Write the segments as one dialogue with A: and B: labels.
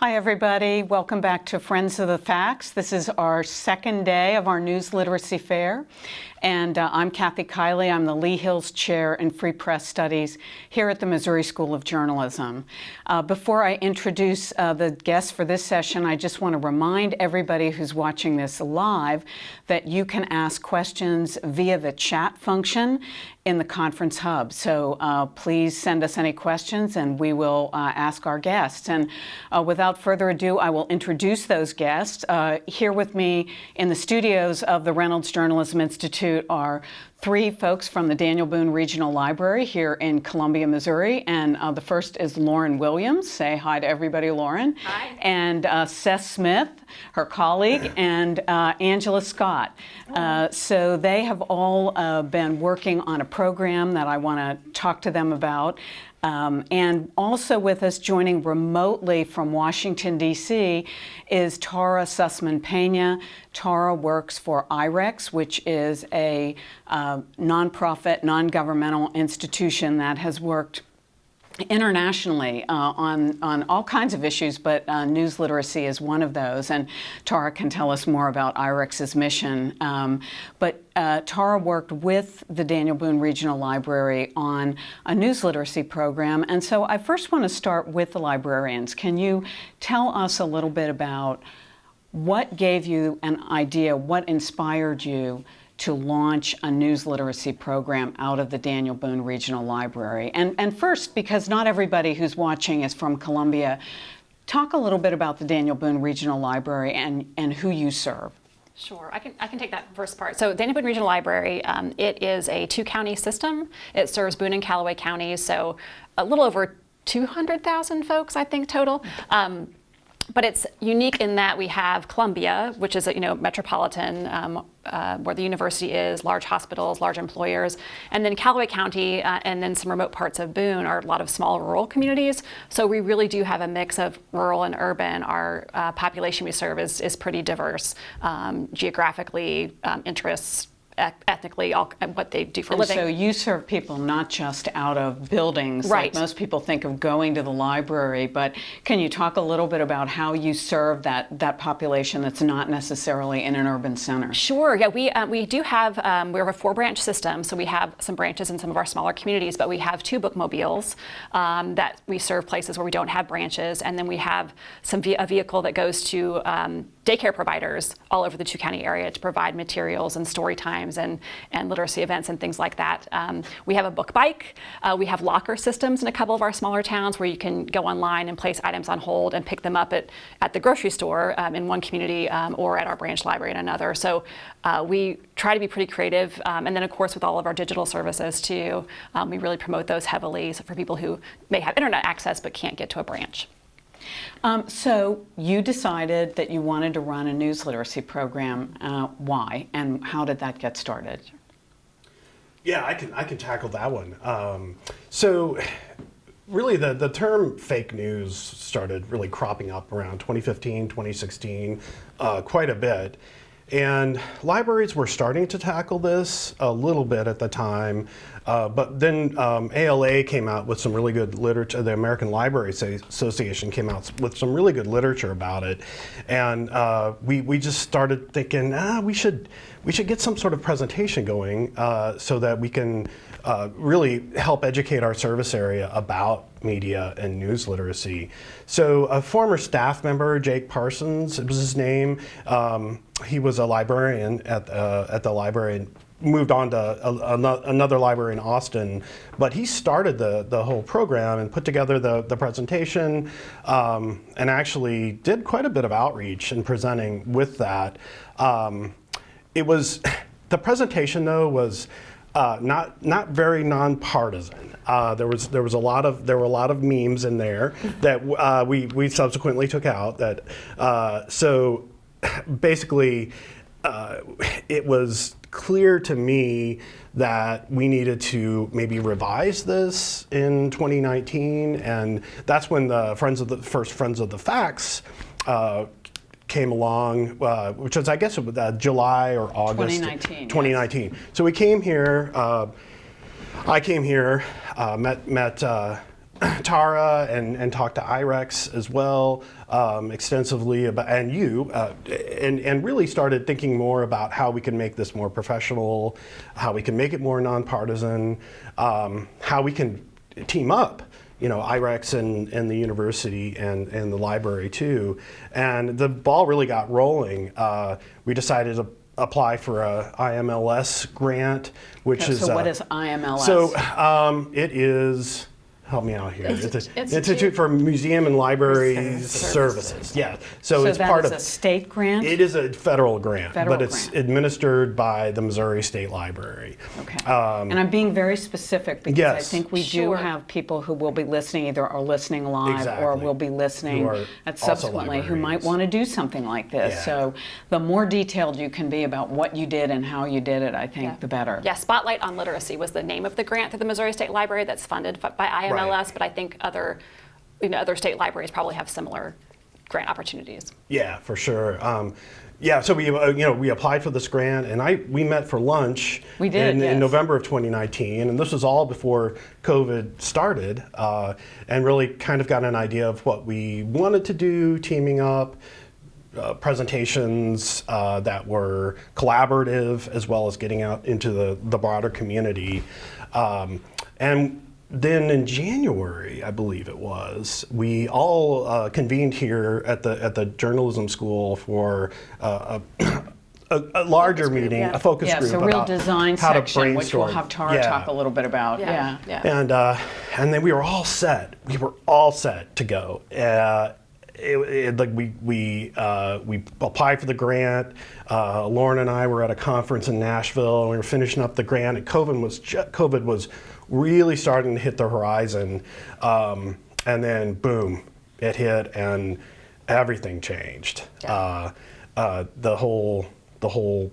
A: Hi, everybody. Welcome back to Friends of the Facts. This is our second day of our News Literacy Fair. And I'm Kiely. I'm the Lee Hills Chair in Free Press Studies here at the Missouri School of Journalism. Before I introduce the guests for this session, I just want to remind everybody who's watching this live that you can ask questions via the chat function in the conference hub. So please send us any questions and we will ask our guests. And without further ado, I will introduce those guests. Here with me in the studios of the Reynolds Journalism Institute are three folks from the Daniel Boone Regional Library here in Columbia, Missouri. And the first is Lauren Williams. Say hi to everybody, Lauren.
B: Hi.
A: And Seth Smith, her colleague, and Angela Scott. So they have all been working on a program that I want to talk to them about. And also with us joining remotely from Washington, D.C. is Tara Susman-Peña. Tara works for IREX, which is a nonprofit, non-governmental institution that has worked internationally on all kinds of issues, but news literacy is one of those. And Tara can tell us more about IREX's mission. But Tara worked with the Daniel Boone Regional Library on a news literacy program. And so I first want to start with the librarians. Can you tell us a little bit about what gave you an idea, what inspired you to launch a news literacy program out of the Daniel Boone Regional Library? And first, because not everybody who's watching is from Columbia, talk a little bit about the Daniel Boone Regional Library and who you serve.
B: Sure, I can take that first part. So Daniel Boone Regional Library, it is a 2-county system. It serves Boone and Callaway counties, so a little over 200,000 folks, I think, total. But it's unique in that we have Columbia, which is a metropolitan where the university is, large hospitals, large employers, and then Callaway County and then some remote parts of Boone are a lot of small rural communities. So we really do have a mix of rural and urban. Our population we serve is pretty diverse, geographically, interests, ethnically, what they do for a living.
A: So you serve people not just out of buildings,
B: right?
A: Like most people think of going to the library, but can you talk a little bit about how you serve that population that's not necessarily in an urban center?
B: Sure. Yeah, we do have we have a 4-branch system, so we have some branches in some of our smaller communities, but we have 2 bookmobiles that we serve places where we don't have branches, and then we have a vehicle that goes to daycare providers all over the 2-county area to provide materials and story times and literacy events and things like that. We have a book bike. We have locker systems in a couple of our smaller towns where you can go online and place items on hold and pick them up at the grocery store in one community or at our branch library in another. So we try to be pretty creative. And then, of course, with all of our digital services, too, we really promote those heavily for people who may have internet access but can't get to a branch.
A: So you decided that you wanted to run a news literacy program. Why, and how did that get started?
C: Yeah, I can tackle that one. So really the term fake news started really cropping up around 2015, 2016, quite a bit. And libraries were starting to tackle this a little bit at the time, but then ALA came out with some really good literature. The American Library Association came out with some really good literature about it, and we just started thinking, we should get some sort of presentation going so that we can really help educate our service area about media and news literacy. So a former staff member, Jake Parsons, it was his name. He was a librarian at the library and moved on to another library in Austin. But he started the whole program and put together the presentation and actually did quite a bit of outreach in presenting with that. The presentation, though, was not very nonpartisan. There were a lot of memes in there that we subsequently took out. So basically, it was clear to me that we needed to maybe revise this in 2019, and that's when the first Friends of the Facts came along, which was, I guess, July or August 2019. Yes. So we came here. I came here, met Tara and talked to IREX as well extensively about, and you, and really started thinking more about how we can make this more professional, how we can make it more nonpartisan, how we can team up, IREX and the university and the library too. And the ball really got rolling. We decided to apply for a IMLS grant, which is...
A: So what is IMLS?
C: So it is... Help me out here. It's an Institute for Museum and Library Services. Yeah. So it's
A: that
C: part
A: is
C: of
A: a state grant?
C: It is a federal grant,
A: Federal
C: but it's
A: grant.
C: administered by the Missouri State Library.
A: Okay. And I'm being very specific because I
C: Yes.
A: think we do
B: Sure.
A: have people who will be listening, either are listening live or
C: Exactly.
A: will be listening
C: Who are also
A: subsequently, who might
C: librarians.
A: want to do something like this.
C: Yeah.
A: So the more detailed you can be about what you did and how you did it, I think the better.
B: Yeah, Spotlight on Literacy was the name of the grant through the Missouri State Library that's funded by IMLS,
C: Right.
B: but I think other state libraries probably have similar grant opportunities.
C: Yeah, for sure. So we applied for this grant, and we met for lunch.
A: We did,
C: in
A: yes.
C: November of 2019, and this was all before COVID started, and really kind of got an idea of what we wanted to do, teaming up. Presentations that were collaborative, as well as getting out into the broader community. And then in January, I believe it was, we all convened here at the journalism school for a larger meeting, a focus
A: Yes,
C: group
A: a real
C: about
A: design
C: how to
A: section, which we'll
C: brainstorm.
A: have Tara talk a little bit about.
B: Yeah.
C: And then we were all set. We were all set to go. We applied for the grant. Lauren and I were at a conference in Nashville, and we were finishing up the grant, and COVID was really starting to hit the horizon. And then boom, it hit, and everything changed.
B: Yeah.
C: The whole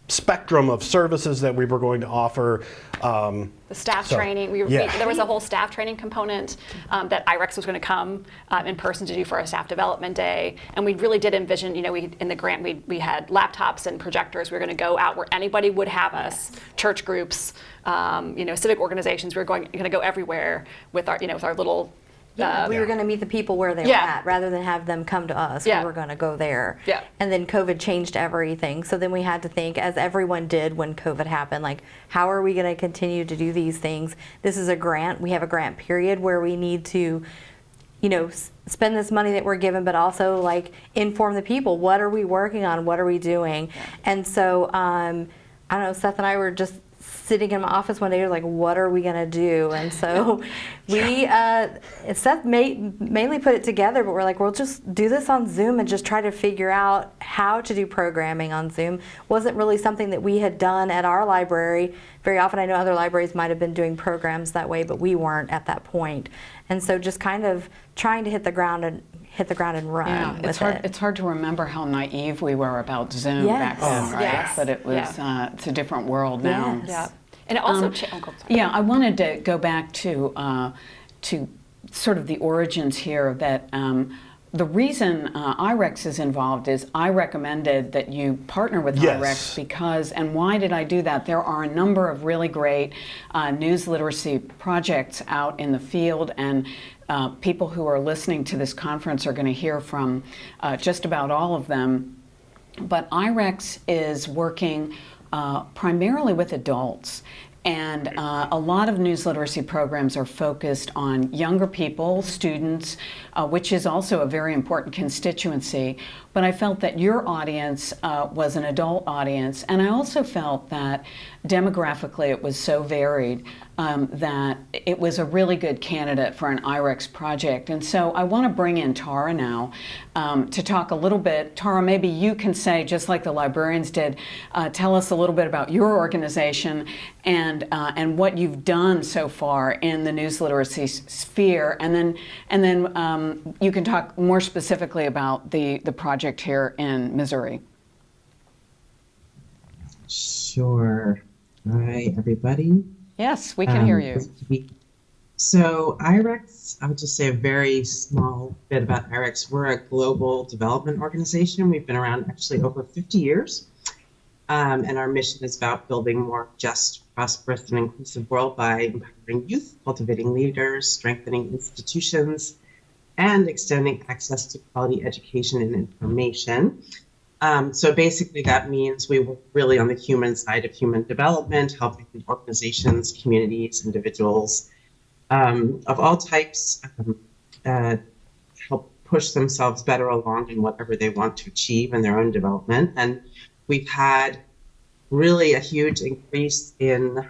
C: spectrum of services that we were going to offer.
B: The staff training, there was a whole staff training component that IREX was going to come in person to do for our staff development day. And we really did envision, in the grant, we had laptops and projectors. We were going to go out where anybody would have us, church groups, civic organizations. We were going to go everywhere with our little...
D: we were going to meet the people where they were at rather than have them come to us.
B: Yeah.
D: We were going to go there.
B: Yeah.
D: And then COVID changed everything. So then we had to think, as everyone did when COVID happened, like, how are we going to continue to do these things? This is a grant. We have a grant period where we need to, spend this money that we're given, but also like inform the people. What are we working on? What are we doing? Yeah. And so, I don't know, Seth and I were just sitting in my office one day, we were like, what are we going to do? And so Seth mainly put it together, but we're like, we'll just do this on Zoom and just try to figure out how to do programming on Zoom. Wasn't really something that we had done at our library very often. I know other libraries might have been doing programs that way, but we weren't at that point. And so just kind of trying to hit the ground and run.
A: Yeah, it's hard to remember how naive we were about Zoom back then, right?
B: Yes.
A: But it was it's a different world now.
D: Yes.
B: Yeah. And it also
A: I wanted to go back to sort of the origins here, that the reason IREX is involved is I recommended that you partner with IREX because, and why did I do that? There are a number of really great news literacy projects out in the field, and people who are listening to this conference are going to hear from just about all of them. But IREX is working primarily with adults. And a lot of news literacy programs are focused on younger people, students, which is also a very important constituency. But I felt that your audience was an adult audience. And I also felt that demographically it was so varied that it was a really good candidate for an IREX project. And so I want to bring in Tara now to talk a little bit. Tara, maybe you can say, just like the librarians did, tell us a little bit about your organization and what you've done so far in the news literacy sphere, and then you can talk more specifically about the project here in Missouri.
E: Sure. Hi, everybody.
A: Yes, we can hear you.
E: So IREX, I'll just say a very small bit about IREX. We're a global development organization. We've been around actually over 50 years. And our mission is about building more just, prosperous, and inclusive world by empowering youth, cultivating leaders, strengthening institutions, and extending access to quality education and information. So basically that means we work really on the human side of human development, helping organizations, communities, individuals of all types help push themselves better along in whatever they want to achieve in their own development. And we've had really a huge increase in,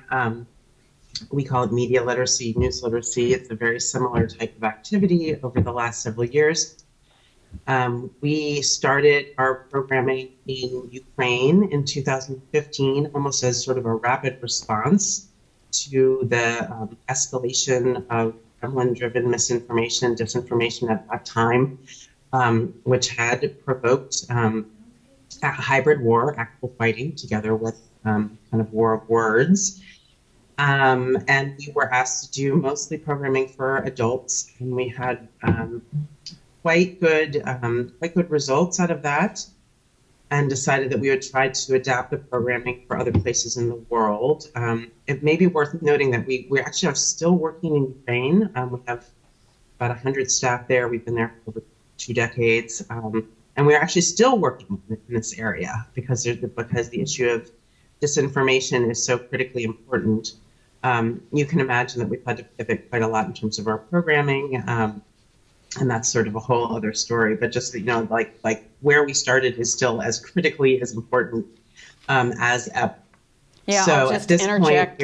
E: we call it media literacy, news literacy. It's a very similar type of activity over the last several years. We started our programming in Ukraine in 2015, almost as sort of a rapid response to the escalation of Kremlin-driven misinformation, disinformation at that time, which had provoked a hybrid war, actual fighting, together with kind of war of words. And we were asked to do mostly programming for adults, and we had quite good results out of that, and decided that we would try to adapt the programming for other places in the world. It may be worth noting that we actually are still working in Ukraine. We have about 100 staff there. We've been there for over 2 decades, and we're actually still working in this area because the issue of disinformation is so critically important. You can imagine that we've had to pivot quite a lot in terms of our programming. And that's sort of a whole other story, but just, like where we started is still as critically as important as ever.
A: Yeah,
E: so
A: I'll just interject,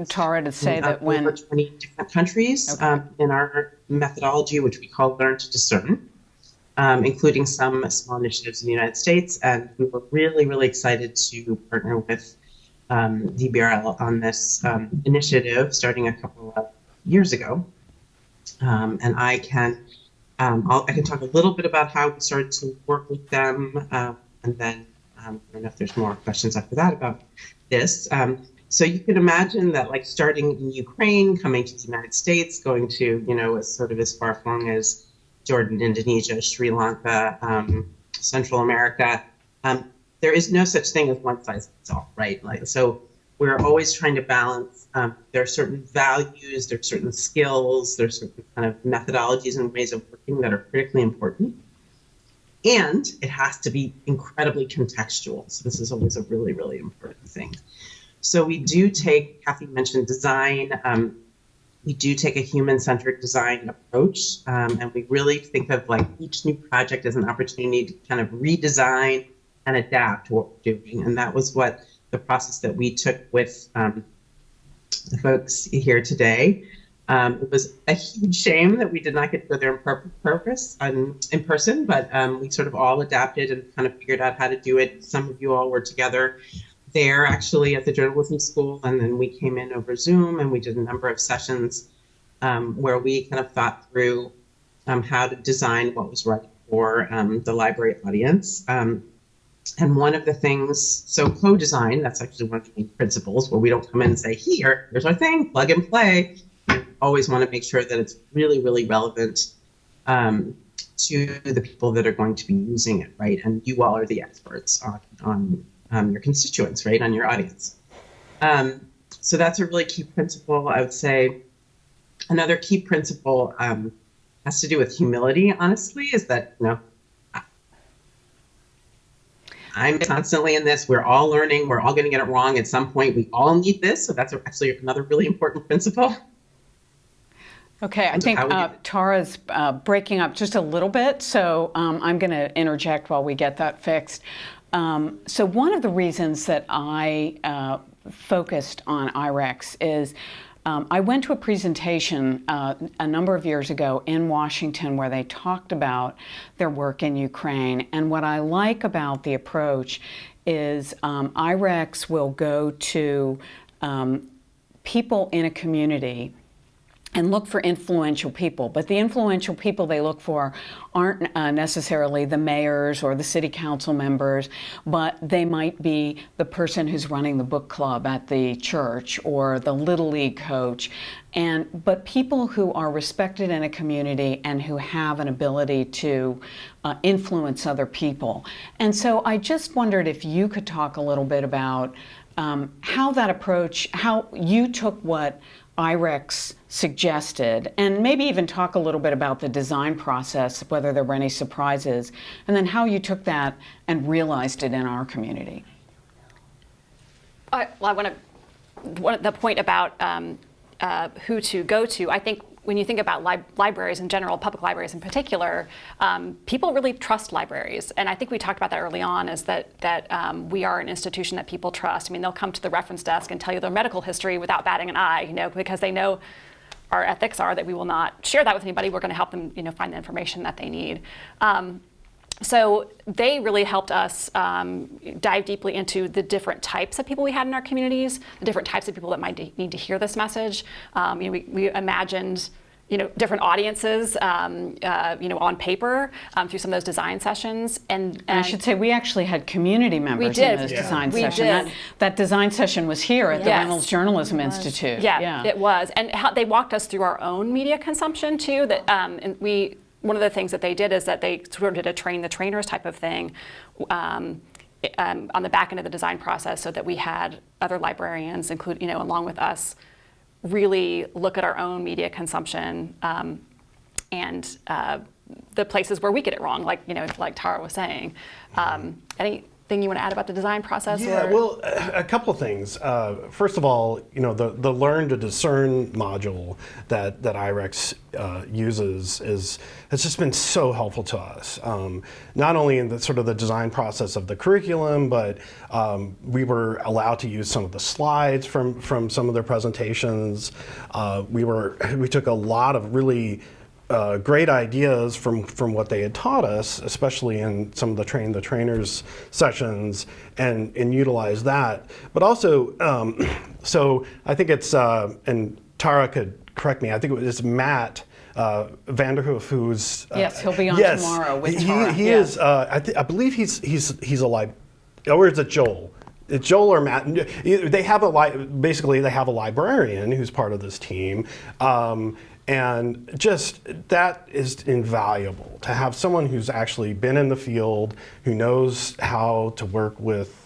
A: Tara, to say that when
E: over 20 different countries in our methodology, which we call Learn to Discern, including some small initiatives in the United States, and we were really, really excited to partner with DBRL on this initiative starting a couple of years ago, and I can talk a little bit about how we started to work with them, and then I don't know if there's more questions after that about this. So you can imagine that, like, starting in Ukraine, coming to the United States, going to, as far flung as Jordan, Indonesia, Sri Lanka, Central America. There is no such thing as one size fits all, right? So we're always trying to balance. There are certain values, there are certain skills, there are certain kind of methodologies and ways of working that are critically important. And it has to be incredibly contextual. So this is always a really, really important thing. So we do take, Kathy mentioned design. We do take a human-centered design approach. And we really think of each new project as an opportunity to kind of redesign and adapt to what we're doing. And that was what the process that we took with the folks here today. It was a huge shame that we did not get to go there in person, but we sort of all adapted and kind of figured out how to do it. Some of you all were together there actually at the journalism school, and then we came in over Zoom and we did a number of sessions where we kind of thought through how to design what was right for the library audience. And one of the things, so co-design, that's actually one of the main principles, where we don't come in and say, here's our thing, plug and play. We always want to make sure that it's really, really relevant to the people that are going to be using it, right? And you all are the experts on your constituents, right, on your audience. So that's a really key principle, I would say. Another key principle has to do with humility, honestly, is that, I'm constantly in this. We're all learning. We're all going to get it wrong at some point. We all need this. So that's actually another really important principle.
A: Okay, I think Tara's breaking up just a little bit, so I'm going to interject while we get that fixed. So one of the reasons that I focused on IREX is I went to a presentation a number of years ago in Washington where they talked about their work in Ukraine. And what I like about the approach is IREX will go to people in a community and look for influential people. But the influential people they look for aren't necessarily the mayors or the city council members, but they might be the person who's running the book club at the church or the Little League coach. But people who are respected in a community and who have an ability to influence other people. And so I just wondered if you could talk a little bit about how that approach, how you took what IREX suggested, and maybe even talk a little bit about the design process, whether there were any surprises, and then how you took that and realized it in our community.
B: I want to, the point about who to go to, I think when you think about libraries in general, public libraries in particular, people really trust libraries. And I think we talked about that early on, is that we are an institution that people trust. I mean, they'll come to the reference desk and tell you their medical history without batting an eye, because they know our ethics are that we will not share that with anybody. We're going to help them, find the information that they need. So they really helped us dive deeply into the different types of people we had in our communities, the different types of people that might need to hear this message. We imagined, different audiences, on paper through some of those design sessions. And
A: I should say we actually had community members in those design sessions. That design session was here at the Reynolds Journalism Institute.
B: Yeah, it was. And they walked us through our own media consumption too. And one of the things that they did is that they sort of did a train the trainers type of thing on the back end of the design process, so that we had other librarians, along with us, really look at our own media consumption and the places where we get it wrong, like Tara was saying. Anything you want to add about the design process?
C: Yeah, well, a couple of things. First of all, the learn to discern module that IREX uses has just been so helpful to us. Not only in the sort of the design process of the curriculum, but we were allowed to use some of the slides from some of their presentations. We took a lot of really great ideas from what they had taught us, especially in some of the train the trainers sessions, and utilize that. But also, so I think it's, and Tara could correct me, I think it's Matt Vanderhoof, who's
A: yes, he'll be on tomorrow with Tara.
C: He is. I believe he's a or is it Joel? It's Joel or Matt. They have basically they have a librarian who's part of this team. And just that is invaluable to have someone who's actually been in the field, who knows how to work with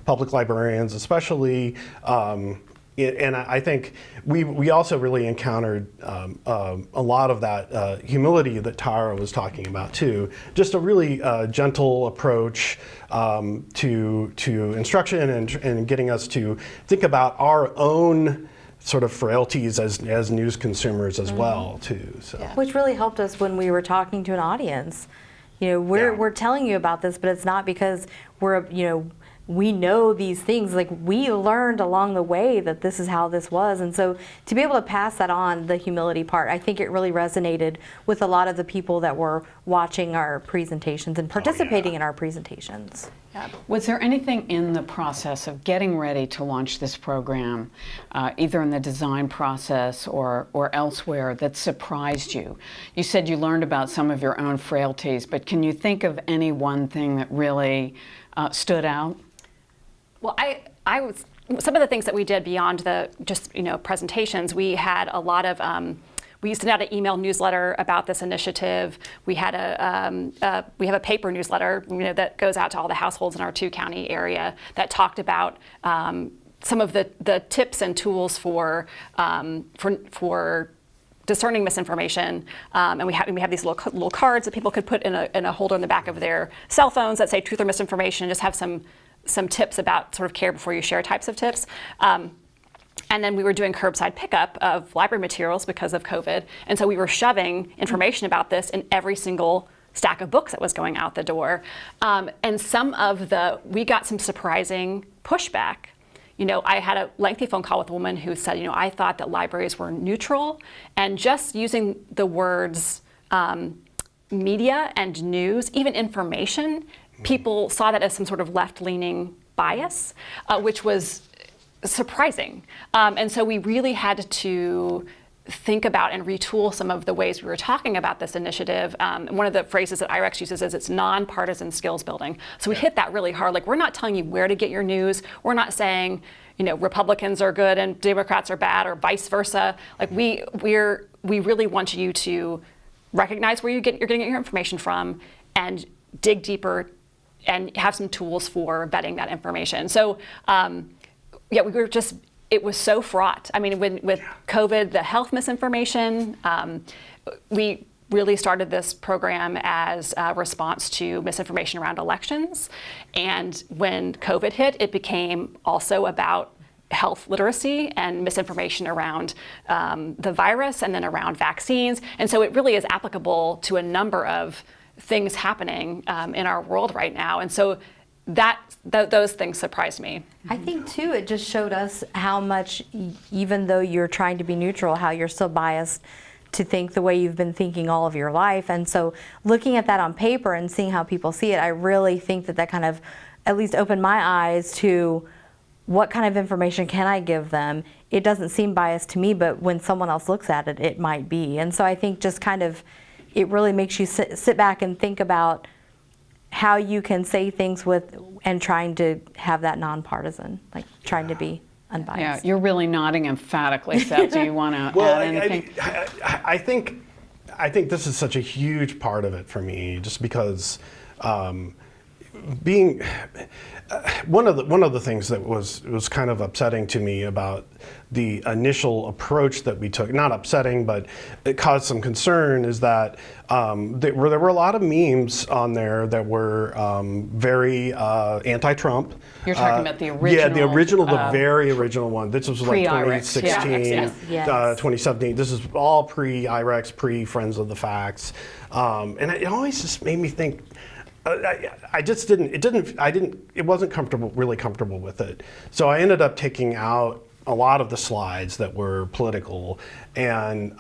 C: public librarians, especially. And I think we also really encountered a lot of that humility that Tara was talking about too. Just a really gentle approach to instruction and getting us to think about our own sort of frailties as news consumers as well too. So.
D: Yeah. Which really helped us when we were talking to an audience. We're telling you about this, but it's not because we know these things. Like, we learned along the way that this is how this was. And so to be able to pass that on, the humility part, I think it really resonated with a lot of the people that were watching our presentations and participating in our presentations.
A: Yeah. Was there anything in the process of getting ready to launch this program, either in the design process or elsewhere, that surprised you? You said you learned about some of your own frailties, but can you think of any one thing that really stood out?
B: Well, I was, some of the things that we did beyond the just presentations, we had a lot of we sent out an email newsletter about this initiative. We had we have a paper newsletter that goes out to all the households in our 2-county area that talked about some of the tips and tools for discerning misinformation, and we have these little cards that people could put in a holder in the back of their cell phones that say truth or misinformation. Just have some tips about sort of care before you share types of tips. And then we were doing curbside pickup of library materials because of COVID, and so we were shoving information about this in every single stack of books that was going out the door. And we got some surprising pushback. I had a lengthy phone call with a woman who said, I thought that libraries were neutral, and just using the words media and news, even information, people saw that as some sort of left-leaning bias, which was surprising. And so we really had to think about and retool some of the ways we were talking about this initiative. One of the phrases that IREX uses is it's nonpartisan skills building. So we hit that really hard. Like, we're not telling you where to get your news. We're not saying, Republicans are good and Democrats are bad, or vice versa. Like, we really want you to recognize where you're getting your information from and dig deeper and have some tools for vetting that information. So, it was so fraught. I mean, with COVID, the health misinformation, we really started this program as a response to misinformation around elections. And when COVID hit, it became also about health literacy and misinformation around the virus and then around vaccines. And so it really is applicable to a number of things happening in our world right now. And so those things surprised me.
D: I think too, it just showed us how much, even though you're trying to be neutral, how you're still biased to think the way you've been thinking all of your life. And so looking at that on paper and seeing how people see it, I really think that kind of at least opened my eyes to what kind of information can I give them. It doesn't seem biased to me, but when someone else looks at it, it might be. And so I think just kind of, it really makes you sit back and think about how you can say things and trying to have that nonpartisan, like trying to be unbiased.
A: Yeah, you're really nodding emphatically, Seth. Do you want to add anything?
C: I think this is such a huge part of it for me, just because being one of the things that was kind of upsetting to me about the initial approach that we took, not upsetting, but it caused some concern, is that there were a lot of memes on there that were very anti-Trump.
A: You're talking about the original.
C: Yeah, the very original one. This was like 2016,
A: yeah.
C: 2017. This is all pre-IREX, pre-Friends of the Facts. And it always just made me think, it wasn't really comfortable with it. So I ended up taking out a lot of the slides that were political, and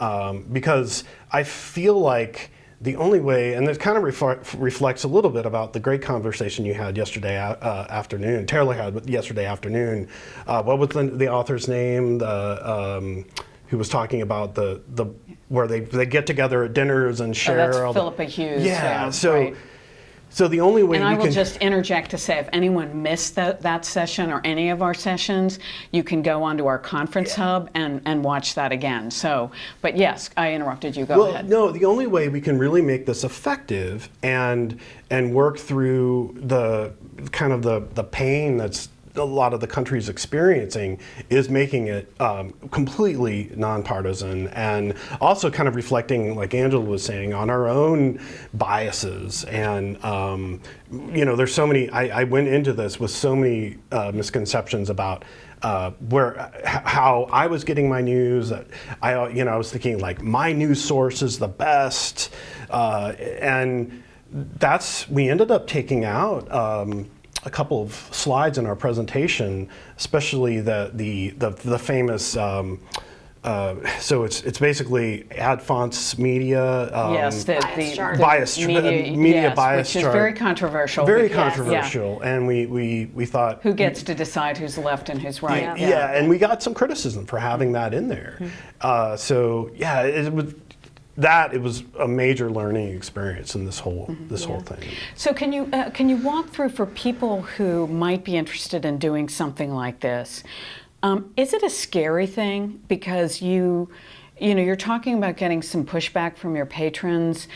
C: because I feel like the only way, and it kind of reflects a little bit about the great conversation you had yesterday afternoon, Taylor had yesterday afternoon. What was the author's name? Who was talking about the where they get together at dinners and share.
A: That's Philippa Hughes.
C: Yeah.
A: Right.
C: So the only way
A: and I will just interject to say, if anyone missed that session or any of our sessions, you can go onto our conference hub and watch that again. So, but yes, I interrupted you. Go ahead.
C: No, the only way we can really make this effective and work through the kind of the pain that's a lot of the country's experiencing is making it completely nonpartisan, and also kind of reflecting, like Angela was saying, on our own biases. And there's so many. I went into this with so many misconceptions about how I was getting my news. I was thinking like my news source is the best, and we ended up taking out a couple of slides in our presentation, especially the famous. So it's basically ad fonts media.
A: Yes, the
C: bias media bias
A: which is
C: chart.
A: very controversial.
C: Very controversial, and we thought,
A: who gets to decide who's left and who's right?
C: Yeah, and we got some criticism for having that in there. It was a major learning experience in this whole thing.
A: So can you walk through, for people who might be interested in doing something like this, is it a scary thing? Because you're talking about getting some pushback from your patrons.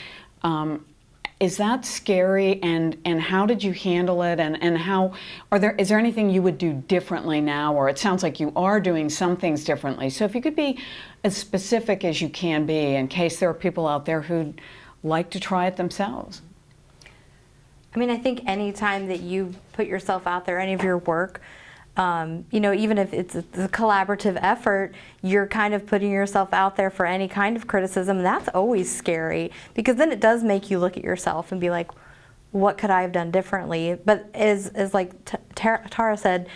A: Is that scary, and how did you handle it, and how is there anything you would do differently now? Or it sounds like you are doing some things differently. So if you could be as specific as you can be, in case there are people out there who'd like to try it themselves.
D: I mean, I think any time that you put yourself out there, any of your work, even if it's a collaborative effort, you're kind of putting yourself out there for any kind of criticism. That's always scary, because then it does make you look at yourself and be like, what could I have done differently? But as like Tara said,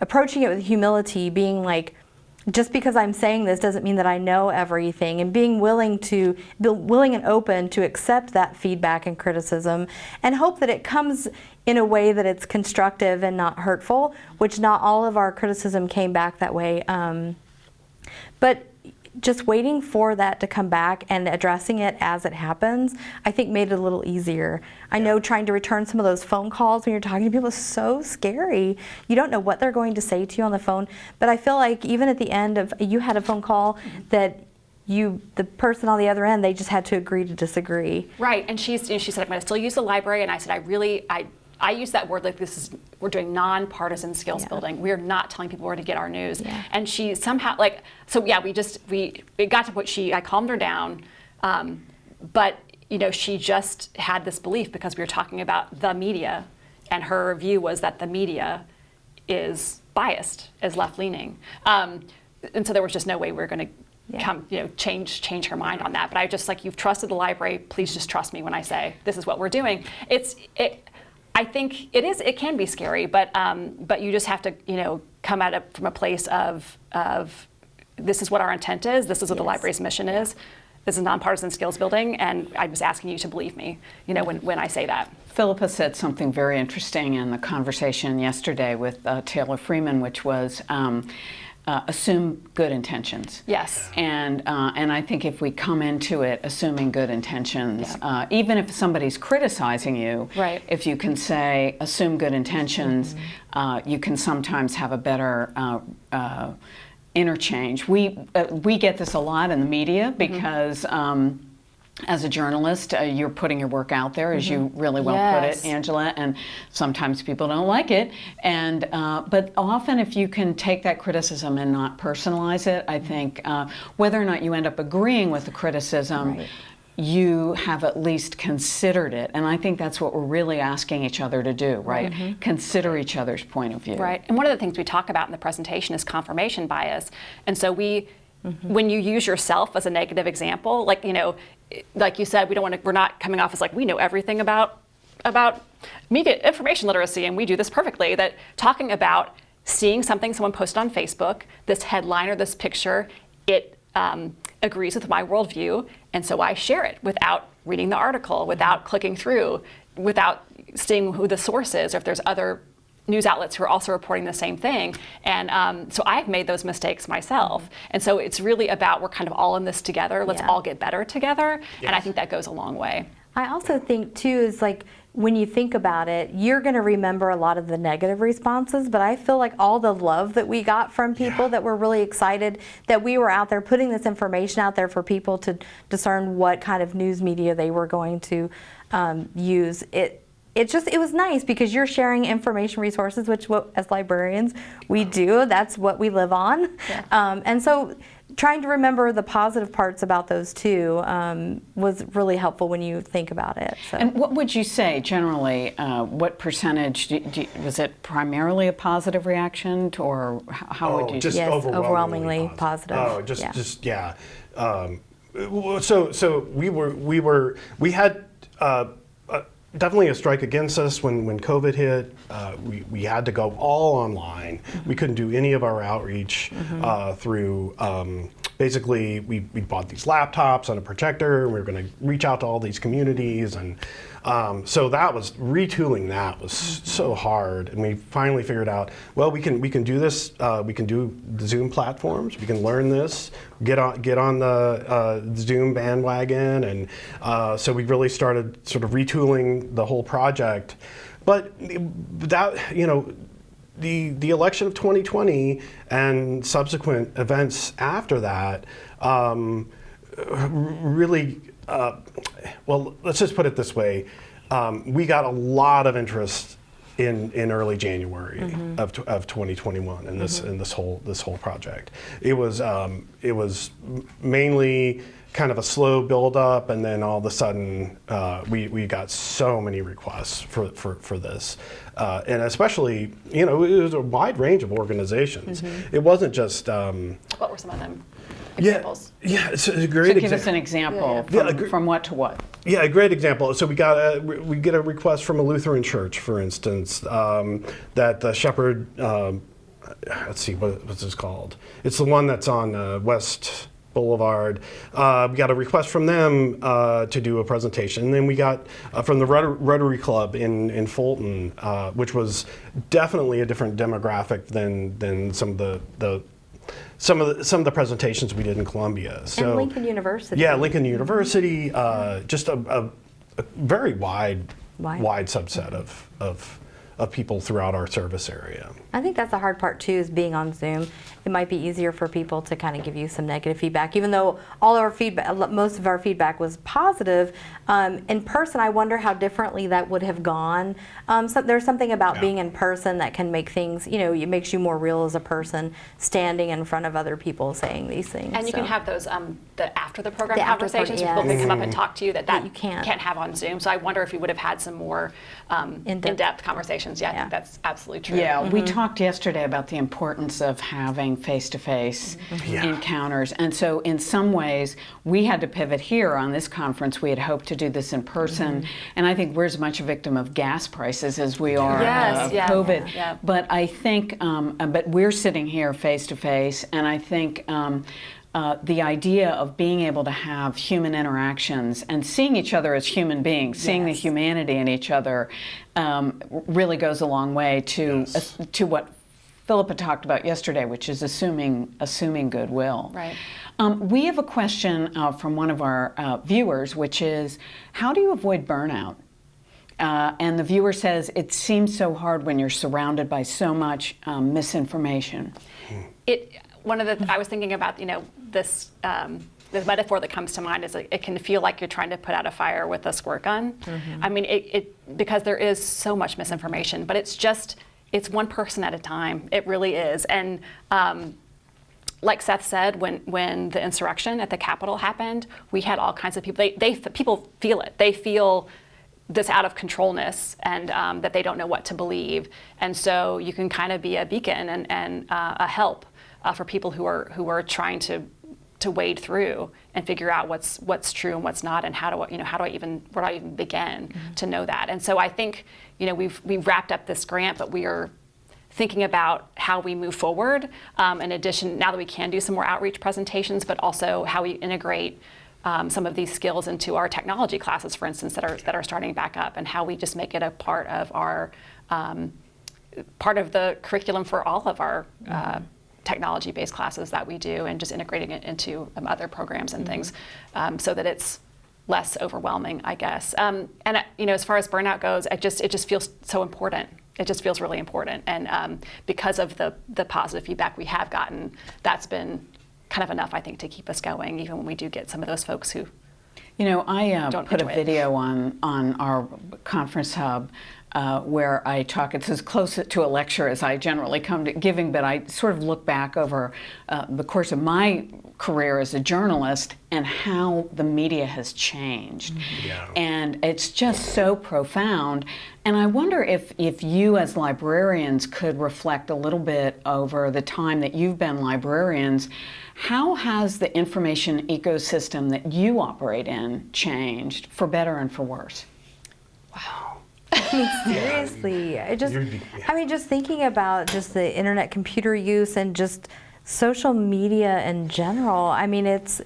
D: approaching it with humility, being like, just because I'm saying this doesn't mean that I know everything, and being willing and open to accept that feedback and criticism, and hope that it comes in a way that it's constructive and not hurtful, which not all of our criticism came back that way. But just waiting for that to come back and addressing it as it happens, I think made it a little easier. I know trying to return some of those phone calls when you're talking to people is so scary. You don't know what they're going to say to you on the phone. But I feel like even at the end of, you had a phone call that the person on the other end, they just had to agree to disagree.
B: Right, and she said, I'm going to still use the library, and I said, I use that word like we're doing nonpartisan skills building. We're not telling people where to get our news. Yeah. And she somehow, it got to what I calmed her down, but she just had this belief because we were talking about the media, and her view was that the media is biased, is left-leaning. And so there was just no way we were going to change her mind on that. But I just you've trusted the library, please just trust me when I say this is what we're doing. I think it can be scary, but you just have to come at it from a place of this is what our intent is, this is what the library's mission is, this is nonpartisan skills building, and I'm just asking you to believe me, when I say that.
A: Philippa said something very interesting in the conversation yesterday with Taylor Freeman, which was assume good intentions.
B: Yes.
A: And I think if we come into it assuming good intentions, even if somebody's criticizing you,
B: right.
A: if you can say assume good intentions, you can sometimes have a better interchange. We get this a lot in the media because as a journalist, you're putting your work out there, as you really well put it, Angela, and sometimes people don't like it. And but often, if you can take that criticism and not personalize it, I think whether or not you end up agreeing with the criticism, you have at least considered it. And I think that's what we're really asking each other to do, right? Consider each other's point of view.
B: Right. And one of the things we talk about in the presentation is confirmation bias. And so when you use yourself as a negative example, like you said, we're not coming off as we know everything about media information literacy and we do this perfectly. That talking about seeing something someone posted on Facebook, this headline or this picture, it agrees with my worldview, and so I share it without reading the article, without clicking through, without seeing who the source is, or if there's other news outlets who are also reporting the same thing. And so I've made those mistakes myself. And so it's really about we're kind of all in this together. Let's all get better together. Yes. And I think that goes a long way.
D: I also think, too, is when you think about it, you're going to remember a lot of the negative responses, but I feel like all the love that we got from people that were really excited that we were out there putting this information out there for people to discern what kind of news media they were going to use. It was nice because you're sharing information resources, which as librarians we do. That's what we live on. Yeah. And so trying to remember the positive parts about those two was really helpful when you think about it. So.
A: And what would you say generally, what percentage, was it primarily a positive reaction or how would you
C: just
A: say?
D: Yes,
C: overwhelmingly
D: positive.
C: Oh, So we had definitely a strike against us when COVID hit. We had to go all online. We couldn't do any of our outreach through, basically we bought these laptops and a projector, and we were going to reach out to all these communities. And so that was, retooling that was so hard. And we finally figured out, well, we can do this, we can do the Zoom platforms, we can learn this, get on the Zoom bandwagon. And so we really started sort of retooling the whole project. But that, the election of 2020 and subsequent events after that really, well, let's just put it this way. We got a lot of interest in early January of 2021 in this whole project. It was mainly kind of a slow build up, and then all of a sudden we got so many requests for this, and especially it was a wide range of organizations. It wasn't just
B: what were some of them examples?
C: Yeah, it's a great
A: So give us an example from what to what.
C: Yeah, a great example. So we get a request from a Lutheran church, for instance, that the Shepherd, let's see, what's this called? It's the one that's on West Boulevard. We got a request from them to do a presentation. And then we got from the Rotary Club in Fulton, which was definitely a different demographic than some of the some of the presentations we did in Columbia. So,
D: and Lincoln University.
C: Yeah, Lincoln University, just a very wide subset of people throughout our service area.
D: I think that's the hard part too, is being on Zoom. It might be easier for people to kind of give you some negative feedback, even though all our feedback, most of our feedback was positive. In person, I wonder how differently that would have gone. So there's something about being in person that can make things, it makes you more real as a person, standing in front of other people saying these things.
B: And you can have those after the program
D: The after
B: conversations.
D: program,
B: People can come up and talk to you that
D: you can't
B: have on Zoom. So I wonder if you would have had some more in-depth conversations. Yeah, I think that's absolutely true.
A: Yeah, we talked yesterday about the importance of having face-to-face encounters. And so in some ways, we had to pivot here on this conference. We had hoped to do this in person. And I think we're as much a victim of gas prices as we are of COVID.
B: Yeah.
A: But I think, but we're sitting here face-to-face, and I think the idea of being able to have human interactions and seeing each other as human beings, seeing the humanity in each other, really goes a long way to what Philippa talked about yesterday, which is assuming goodwill.
B: Right.
A: We have a question from one of our viewers, which is, how do you avoid burnout? And the viewer says, it seems so hard when you're surrounded by so much misinformation.
B: I was thinking about, this the metaphor that comes to mind is it can feel like you're trying to put out a fire with a squirt gun. I mean, because there is so much misinformation, but it's one person at a time. It really is. And like Seth said, when the insurrection at the Capitol happened, we had all kinds of people. People feel it. They feel this out of controlness, and that they don't know what to believe. And so you can kind of be a beacon and a help for people who are trying to wade through and figure out what's true and what's not, and where do I even begin to know that. And so I think we've wrapped up this grant, but we are thinking about how we move forward. In addition, now that we can do some more outreach presentations, but also how we integrate some of these skills into our technology classes, for instance, that are starting back up, and how we just make it a part of our part of the curriculum for all of our technology-based classes that we do, and just integrating it into other programs and things, so that it's less overwhelming, I guess. And as far as burnout goes, it just feels so important. It just feels really important, and because of the positive feedback we have gotten, that's been kind of enough, I think, to keep us going, even when we do get some of those folks who
A: I
B: don't
A: put a
B: enjoy it.
A: video on our conference hub where I talk. It's as close to a lecture as I generally come to giving, but I sort of look back over the course of my career as a journalist and how the media has changed. And it's just so profound. And I wonder if you as librarians could reflect a little bit over the time that you've been librarians. How has the information ecosystem that you operate in changed, for better and for worse?
C: Wow.
D: Seriously, just thinking about just the internet computer use and just social media in general. I mean, it's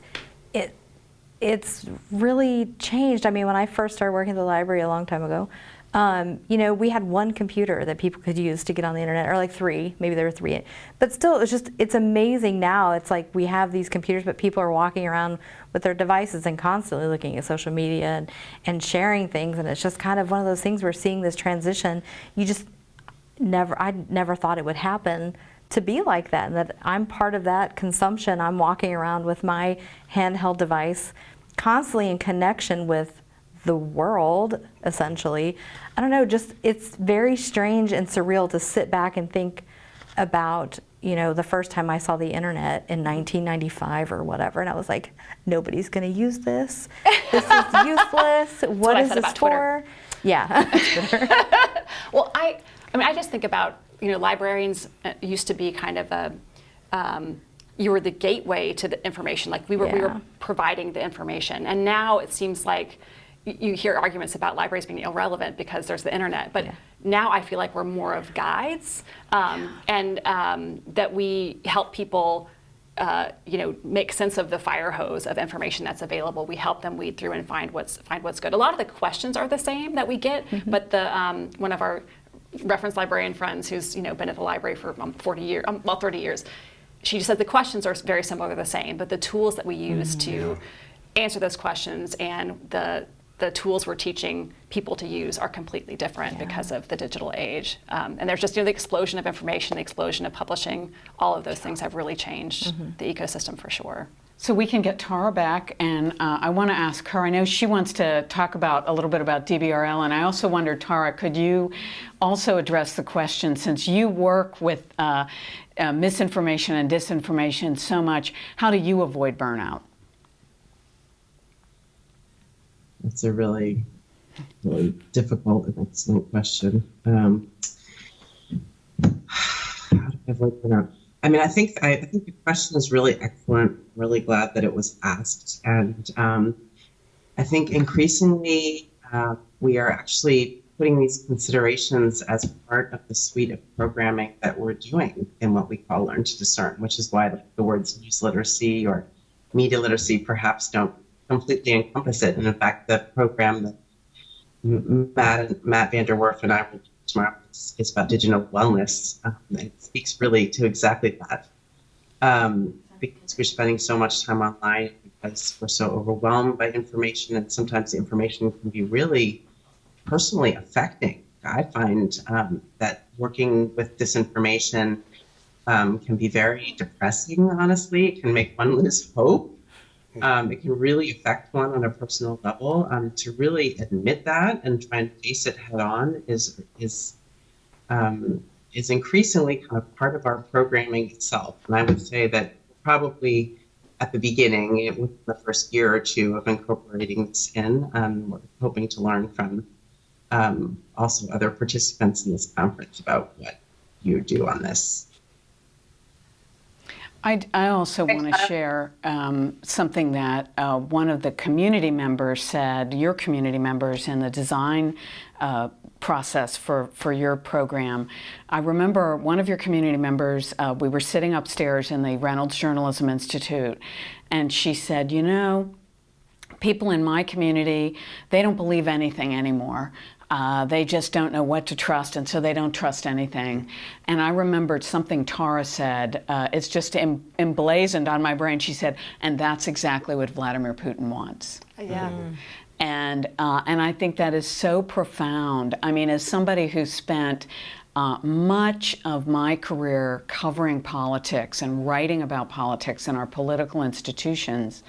D: really changed. I mean, when I first started working at the library a long time ago, we had one computer that people could use to get on the internet, or like three, maybe there were three. But still, it's amazing now. It's like we have these computers, but people are walking around with their devices and constantly looking at social media and sharing things. And it's just kind of one of those things, we're seeing this transition. I never thought it would happen to be like that, and that I'm part of that consumption. I'm walking around with my handheld device, constantly in connection with the world, essentially. I don't know, it's very strange and surreal to sit back and think about, the first time I saw the internet in 1995 or whatever, and I was like, nobody's gonna use this. This is useless. What is this for? Yeah.
B: Well, I just think about, librarians used to be kind of you were the gateway to the information. Like we were providing the information, and now it seems like you hear arguments about libraries being irrelevant because there's the internet, but now I feel like we're more of guides, and that we help people, make sense of the fire hose of information that's available. We help them weed through and find what's good. A lot of the questions are the same that we get, but the one of our reference librarian friends who's been at the library for 30 years. she just said the questions are very similar, they're the same, but the tools that we use to answer those questions and the tools we're teaching people to use are completely different because of the digital age. And there's just, the explosion of information, the explosion of publishing, all of those things have really changed the ecosystem for sure.
A: So we can get Tara back, and I want to ask her, I know she wants to talk about a little bit about DBRL, and I also wondered, Tara, could you also address the question, since you work with misinformation and disinformation so much, how do you avoid burnout?
E: That's a really, really difficult and excellent question. How do I avoid burnout? I mean, I think the question is really excellent. I'm really glad that it was asked, and I think increasingly we are actually putting these considerations as part of the suite of programming that we're doing in what we call Learn to Discern, which is why the words news literacy or media literacy perhaps don't completely encompass it. And in fact, the program that Matt Vander Werf and I will do tomorrow is about digital wellness. It speaks really to exactly that. Because we're spending so much time online, because we're so overwhelmed by information, and sometimes the information can be really personally affecting. I find that working with disinformation can be very depressing, honestly. It can make one lose hope. It can really affect one on a personal level. To really admit that and try and face it head on is increasingly kind of part of our programming itself. And I would say that probably at the beginning, within the first year or two of incorporating this in, we're hoping to learn from also other participants in this conference about what you do on this.
A: I also want to share something that one of the community members said, your community members in the design process for your program. I remember one of your community members, we were sitting upstairs in the Reynolds Journalism Institute, and she said, you know, people in my community, they don't believe anything anymore. They just don't know what to trust, and so they don't trust anything. And I remembered something Tara said. It's just emblazoned on my brain. She said, and that's exactly what Vladimir Putin wants.
B: Yeah.
A: And I think that is so profound. I mean, as somebody who spent much of my career covering politics and writing about politics in our political institutions,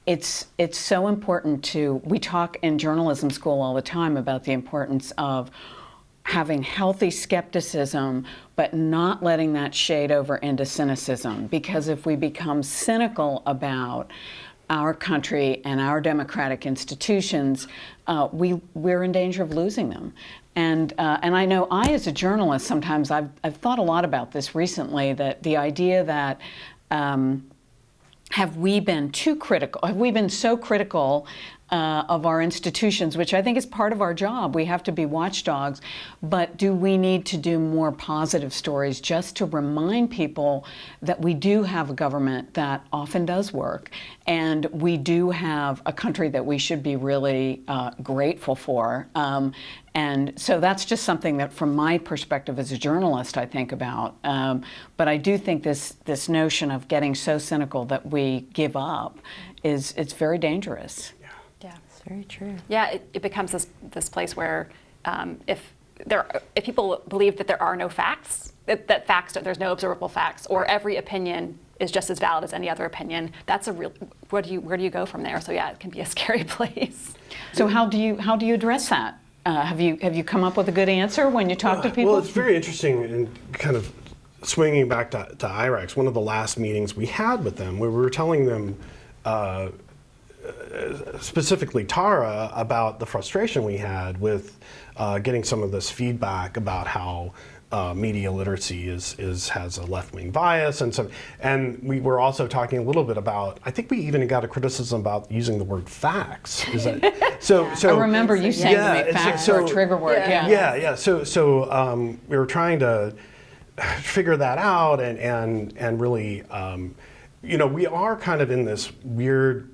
A: it's so important to, we talk in journalism school all the time about the importance of having healthy skepticism, but not letting that shade over into cynicism. Because if we become cynical about our country and our democratic institutions, we're in danger of losing them. And I know I, as a journalist, sometimes I've thought a lot about this recently, that the idea that have we been too critical? Have we been so critical of our institutions, which I think is part of our job? We have to be watchdogs, but do we need to do more positive stories just to remind people that we do have a government that often does work, and we do have a country that we should be really grateful for? And so that's just something that, from my perspective as a journalist, I think about. But I do think this notion of getting so cynical that we give up it's very dangerous.
B: Yeah,
D: It's very true.
B: yeah. It becomes this place where if people believe that there are no facts, that facts, there's no observable facts, or every opinion is just as valid as any other opinion, that's a real, where do you go from there? So yeah, it can be a scary place.
A: So how do you address that? Have you come up with a good answer when you talk to people?
C: Well, it's very interesting, and kind of swinging back to IREX, one of the last meetings we had with them, where we were telling them, specifically Tara, about the frustration we had with getting some of this feedback about how media literacy has a left-wing bias, and we were also talking a little bit about, I think we even got a criticism about using the word facts. Is that so?
A: I remember you saying to me, facts are a trigger word.
C: Yeah. So we were trying to figure that out, and really, we are kind of in this weird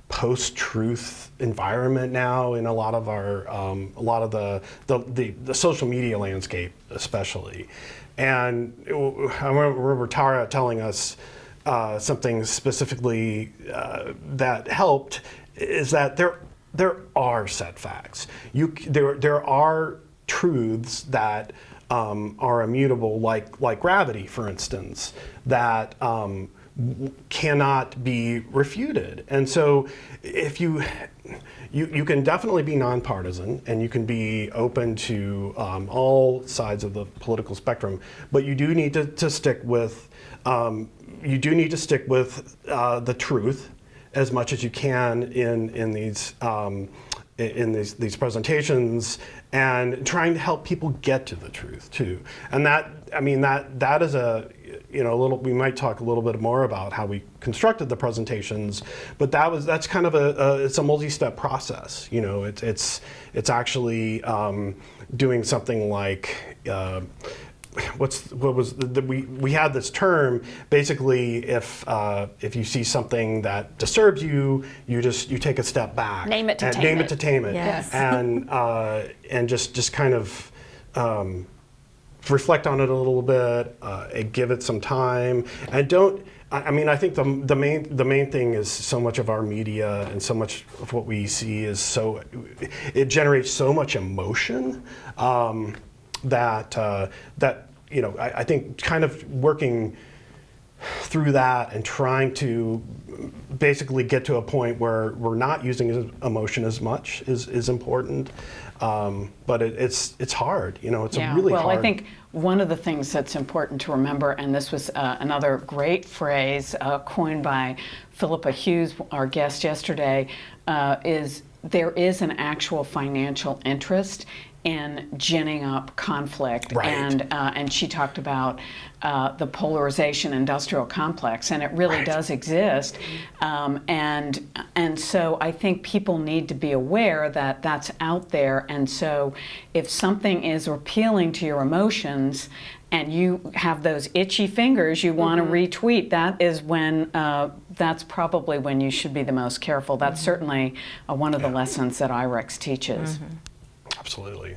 C: post-truth environment now in a lot of our the social media landscape, especially. And I remember Tara telling us something specifically that helped, is that there are set facts. There are truths that are immutable, like gravity, for instance, that cannot be refuted. And so if you can definitely be nonpartisan, and you can be open to all sides of the political spectrum, but you do need to stick with the truth as much as you can in these presentations, and trying to help people get to the truth too. And that is we might talk a little bit more about how we constructed the presentations, but that's kind of it's a multi-step process. It's actually doing something like we had this term, basically, if you see something that disturbs you, you take a step back.
B: Name it to tame
C: name
B: it.
C: it to tame it.
D: Yes.
C: And just kind of reflect on it a little bit, and give it some time, and don't. I think the main thing is, so much of our media and so much of what we see is it generates so much emotion that I think kind of working through that and trying to basically get to a point where we're not using emotion as much is important. But it's hard. It's a really hard.
A: Well, I think one of the things that's important to remember, and this was another great phrase coined by Philippa Hughes, our guest yesterday, is there is an actual financial interest in ginning up conflict.
C: Right.
A: And she talked about the polarization industrial complex, and it really does exist. And so I think people need to be aware that that's out there. And so if something is appealing to your emotions and you have those itchy fingers, you want to retweet, that is when, that's probably when you should be the most careful. That's certainly one of the lessons that IREX teaches.
C: Absolutely.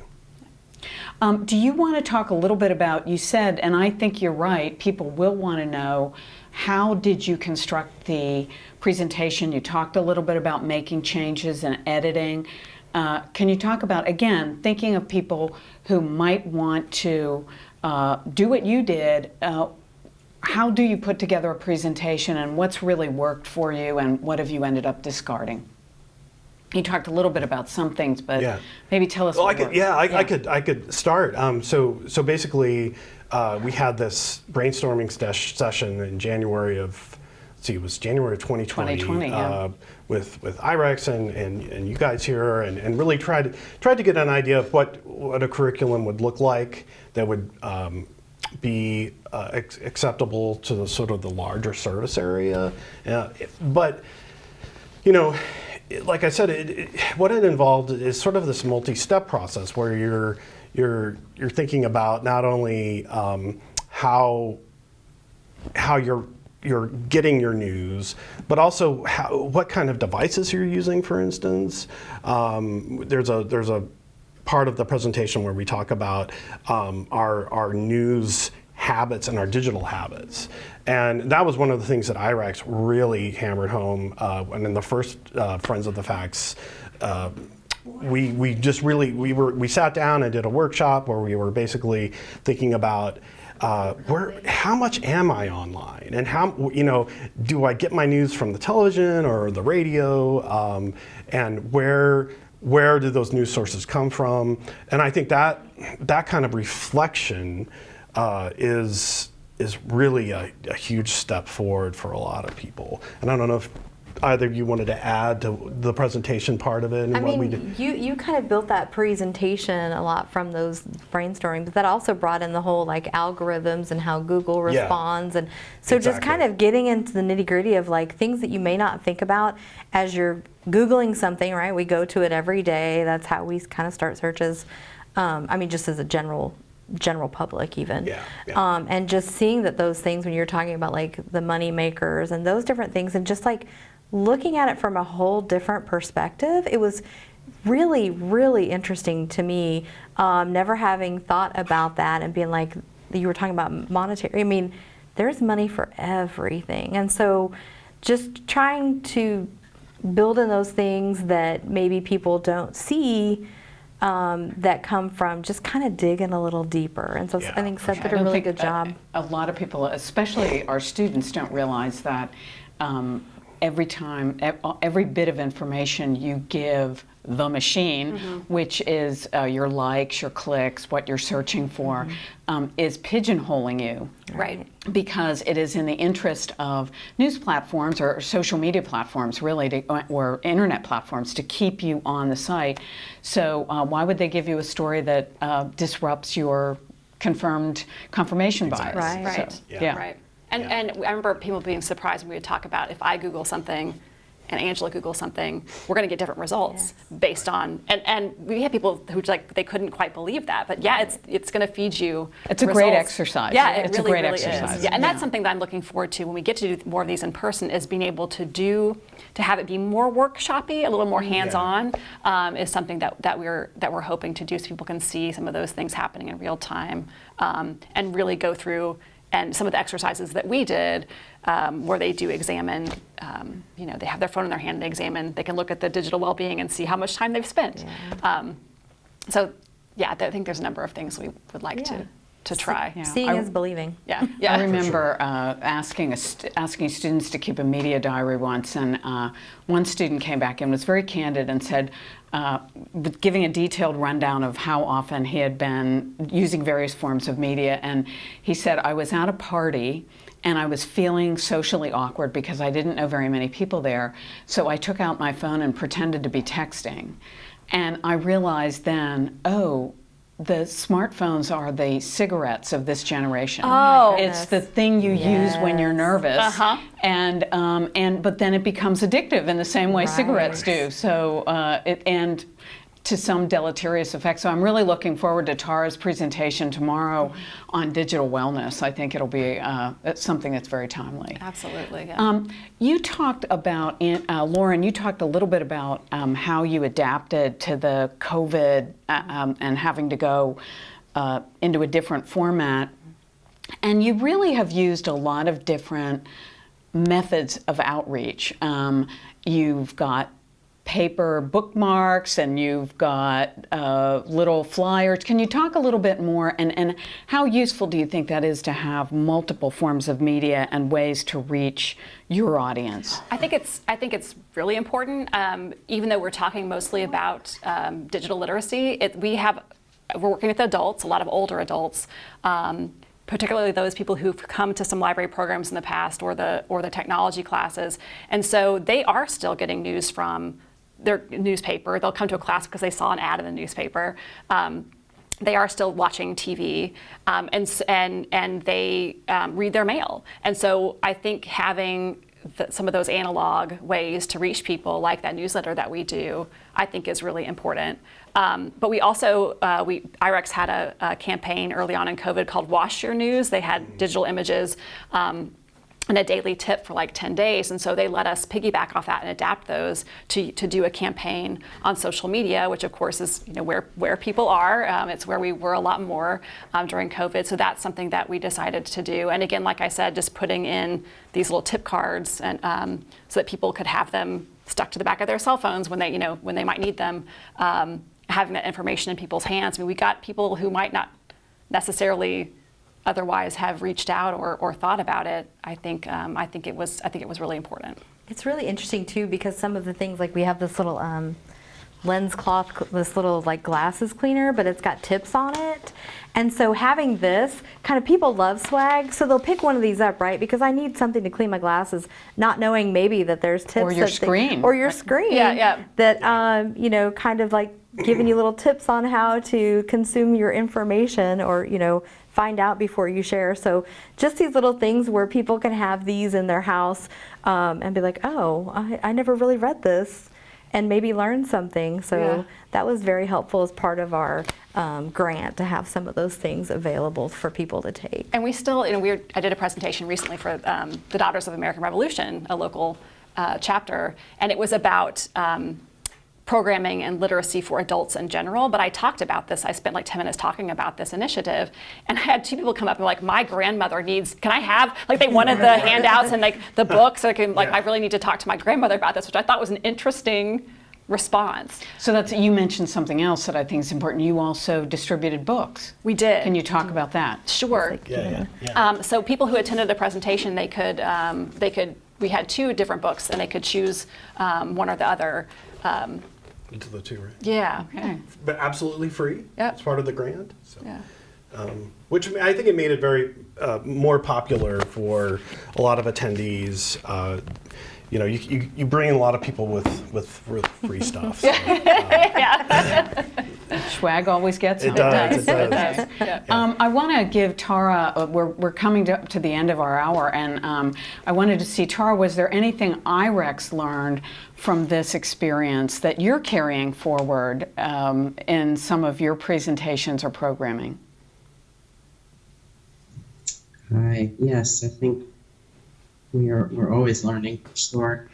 A: Do you want to talk a little bit about, you said, and I think you're right, people will want to know, how did you construct the presentation? You talked a little bit about making changes and editing. Can you talk about, again, thinking of people who might want to do what you did, how do you put together a presentation, and what's really worked for you, and what have you ended up discarding? You talked a little bit about some things, but maybe tell us.
C: Well, I could start. So basically, we had this brainstorming session in January of, it was January of 2020, with IREX and you guys here, and really tried to get an idea of what a curriculum would look like that would be acceptable to the sort of the larger service area, but like I said, what it involved is sort of this multi-step process where you're thinking about not only how you're getting your news, but also what kind of devices you're using. For instance, there's a part of the presentation where we talk about our news habits and our digital habits. And that was one of the things that IREX really hammered home. And in the first Friends of the Facts, we sat down and did a workshop where we were basically thinking about how much am I online, and how do I get my news from the television or the radio, and where do those news sources come from? And I think that kind of reflection is really a huge step forward for a lot of people. And I don't know if either of you wanted to add to the presentation part of it and what we did.
D: You kind of built that presentation a lot from those brainstorming, but that also brought in the whole algorithms and how Google responds, and so just kind of getting into the nitty-gritty of things that you may not think about as you're Googling something, right? We go to it every day. That's how we kind of start searches. Just as a general public even. And just seeing that those things, when you're talking about the money makers and those different things, and just looking at it from a whole different perspective, it was really, really interesting to me, never having thought about that and being like, you were talking about monetary, I mean, there's money for everything. And so just trying to build in those things that maybe people don't see, that come from just kind of digging a little deeper. And so
C: Yeah,
D: I think
C: for
D: Seth did a really good job.
A: A lot of people, especially our students, don't realize that every bit of information you give the machine, which is your likes, your clicks, what you're searching for, is pigeonholing you.
B: Right.
A: Because it is in the interest of news platforms or social media platforms, really, or internet platforms, to keep you on the site. So why would they give you a story that disrupts your confirmation bias?
D: Right.
B: Right.
A: So,
C: Yeah.
B: Right. And I remember people being surprised when we would talk about if I Google something and Angela Googles something, we're going to get different results based on, and we had people who they couldn't quite believe that, but yeah, it's going to feed you
A: It's a
B: results.
A: great exercise.
B: Yeah, it
A: It's a
B: really,
A: great
B: really
A: exercise.
B: is. Yeah, and that's something that I'm looking forward to when we get to do more of these in person, is being able to have it be more workshoppy, a little more hands-on, is something that we're hoping to do, so people can see some of those things happening in real time, and really go through. And some of the exercises that we did, where they do examine, they have their phone in their hand and they examine, they can look at the digital well-being and see how much time they've spent. So, I think there's a number of things we would like to try.
A: Yeah.
D: Seeing is believing.
B: Yeah.
A: I remember asking students to keep a media diary once, and one student came back and was very candid and said, giving a detailed rundown of how often he had been using various forms of media, and he said, I was at a party and I was feeling socially awkward because I didn't know very many people there, so I took out my phone and pretended to be texting. And I realized then, the smartphones are the cigarettes of this generation.
B: Oh.
A: It's the thing you use when you're nervous, and but then it becomes addictive in the same way cigarettes do. So and to some deleterious effect. So I'm really looking forward to Tara's presentation tomorrow on digital wellness. I think it'll be something that's very timely.
B: Absolutely. Yeah.
A: You talked about, Lauren, you talked a little bit about how you adapted to the COVID and having to go into a different format. And you really have used a lot of different methods of outreach. You've got paper bookmarks and you've got little flyers. Can you talk a little bit more, and how useful do you think that is to have multiple forms of media and ways to reach your audience?
B: I think it's really important. Even though we're talking mostly about digital literacy, we're working with adults, a lot of older adults, particularly those people who've come to some library programs in the past or the technology classes, and so they are still getting news from their newspaper. They'll come to a class because they saw an ad in the newspaper. They are still watching TV, and they read their mail. And so I think having some of those analog ways to reach people, like that newsletter that we do, I think is really important. But we also, IREX had a campaign early on in COVID called Wash Your News. They had digital images and a daily tip for like 10 days. And so they let us piggyback off that and adapt those to do a campaign on social media, which of course is where people are. It's where we were a lot more during COVID. So that's something that we decided to do. And again, like I said, just putting in these little tip cards and so that people could have them stuck to the back of their cell phones when they might need them, having that information in people's hands. I mean, we got people who might not necessarily otherwise have reached out or thought about it. I think it was really important.
D: It's really interesting too, because some of the things, like we have this little lens cloth, this little like glasses cleaner, but it's got tips on it. And so having this, kind of, people love swag, so they'll pick one of these up, right? Because I need something to clean my glasses, not knowing maybe that there's tips.
A: Or your screen.
D: Or your screen.
B: Yeah.
D: That, kind of like giving you little tips on how to consume your information, or, find out before you share. So just these little things where people can have these in their house and be like, oh, I never really read this, and maybe learn something. So that was very helpful as part of our grant, to have some of those things available for people to take.
B: And we still, I did a presentation recently for the Daughters of the American Revolution, a local chapter, and it was about programming and literacy for adults in general. But I talked about this. I spent like 10 minutes talking about this initiative, and I had 2 people come up and like, my grandmother needs, can I have, like they wanted the handouts and like the books, so I can, like, I really need to talk to my grandmother about this, which I thought was an interesting response.
A: So that's, you mentioned something else that I think is important. You also distributed books.
B: We did.
A: Can you talk about that?
B: Sure. So people who attended the presentation, they could, we had 2 different books, and they could choose one or the other.
C: Into the 2, right?
B: Yeah.
A: Okay.
C: But absolutely free.
B: Yep.
C: It's part of the grant. So.
B: Yeah.
C: Which I think it made it very more popular for a lot of attendees. You know, you bring in a lot of people with free stuff. So,
A: Swag always gets
C: it does. It does.
A: I want to give Tara, we're coming to the end of our hour, and I wanted to see, Tara, was there anything IREX learned from this experience that you're carrying forward in some of your presentations or programming?
E: Yes, I think we're always learning, for sure.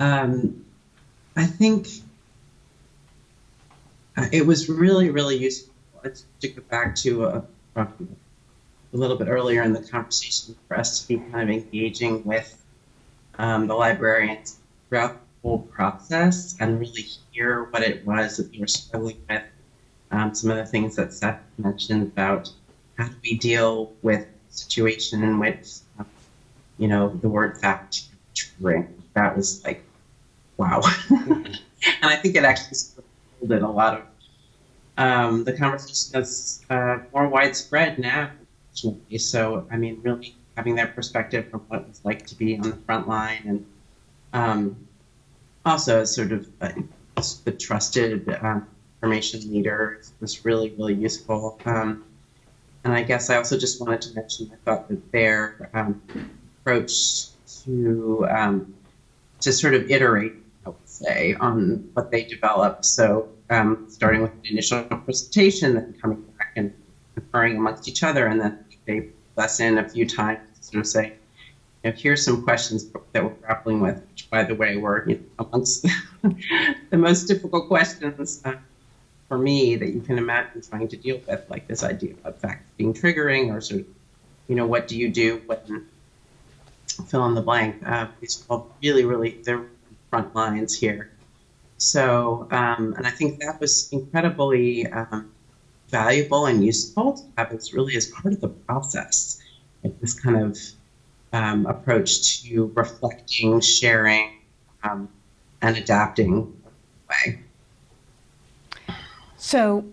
E: I think it was really, really useful to go back to a little bit earlier in the conversation for us to be kind of engaging with the librarians throughout the whole process and really hear what it was that they were struggling with. Some of the things that Seth mentioned about how do we deal with a situation in which, you know, the word fact checkering, that was like, wow. And I think it actually supported a lot of the conversation is more widespread now, unfortunately. So, I mean, really having that perspective from what it's like to be on the front line, and also as sort of the trusted information leader was really, really useful. And I guess I also just wanted to mention, I thought that their approach to sort of iterate, I would say, on what they developed. So starting with an initial presentation, then coming back and conferring amongst each other, and then they put us in a few times to sort of say, you know, here's some questions that we're grappling with, which, by the way, were, you know, amongst the most difficult questions for me that you can imagine trying to deal with, like this idea of facts being triggering, or sort of, you know, what do you do when fill in the blank. These are all really, really, they're front lines here. So, and I think that was incredibly valuable and useful to have this really as part of the process, like this kind of approach to reflecting, sharing, and adapting way.
A: So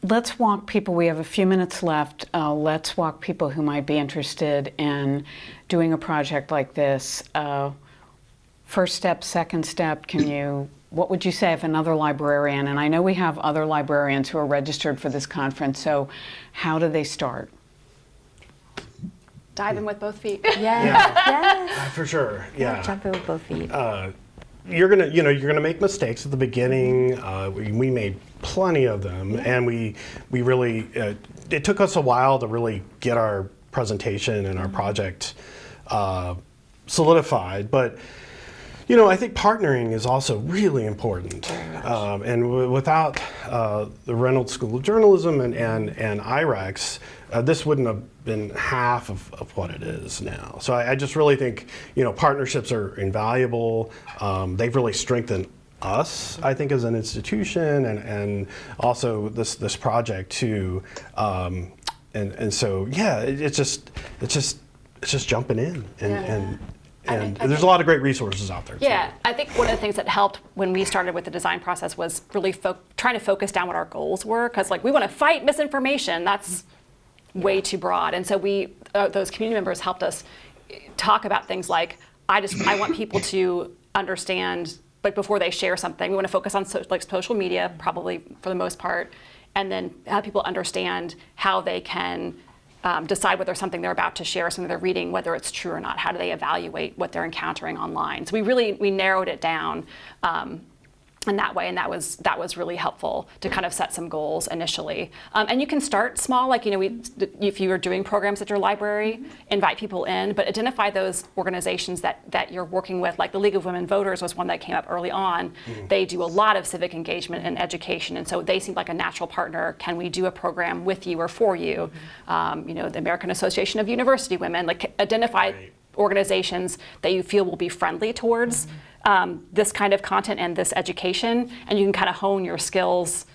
A: let's walk people, we have a few minutes left, let's walk people who might be interested in doing a project like this. First step, second step, what would you say if another librarian, and I know we have other librarians who are registered for this conference, so how do they start?
B: Dive in with both feet.
D: Yes.
C: For sure, yeah.
D: Jump in with both feet.
C: You're gonna make mistakes at the beginning. We made plenty of them, and we really it took us a while to really get our presentation and our project solidified. But you know, I think partnering is also really important, and without the Reynolds School of Journalism and IREX, this wouldn't have been half of what it is now. So I just really think, you know, partnerships are invaluable. They've really strengthened us, I think, as an institution, and also this project too. And so yeah, it's just jumping in, and there's a lot of great resources out there.
B: Yeah,
C: too.
B: I think one of the things that helped when we started with the design process was really trying to focus down what our goals were, because like we want to fight misinformation. That's way too broad, and so those community members helped us talk about things like I want people to understand, like before they share something, we want to focus on social media probably for the most part, and then have people understand how they can decide whether something they're about to share, something they're reading, whether it's true or not. How do they evaluate what they're encountering online? So we narrowed it down. in that way, and that was really helpful to kind of set some goals initially. And you can start small, like if you are doing programs at your library, invite people in, but identify those organizations that you're working with. Like the League of Women Voters was one that came up early on. They do a lot of civic engagement and education, and so they seemed like a natural partner. Can we do a program with you or for you? The American Association of University Women. Like identify organizations that you feel will be friendly towards this kind of content and this education, and you can kind of hone your skills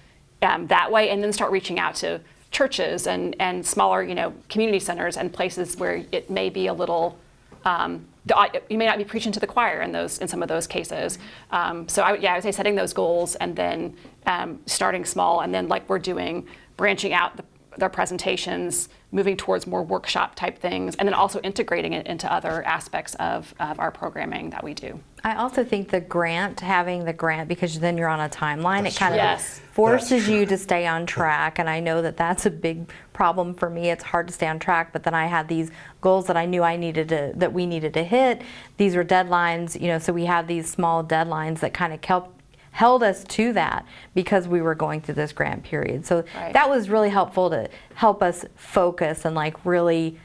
B: that way, and then start reaching out to churches and smaller, community centers and places where it may be a little, you may not be preaching to the choir in some of those cases. So I would say setting those goals and then starting small, and then like we're doing, branching out their presentations, moving towards more workshop type things, and then also integrating it into other aspects of our programming that we do.
D: I also think having the grant, because then you're on a timeline, it kind of
B: Yes.
D: forces you to stay on track. And I know that that's a big problem for me. It's hard to stay on track, but then I had these goals that I knew that we needed to hit. These were deadlines, so we had these small deadlines that kind of held us to that because we were going through this grant period. So
B: Right.
D: that was really helpful to help us focus and like really,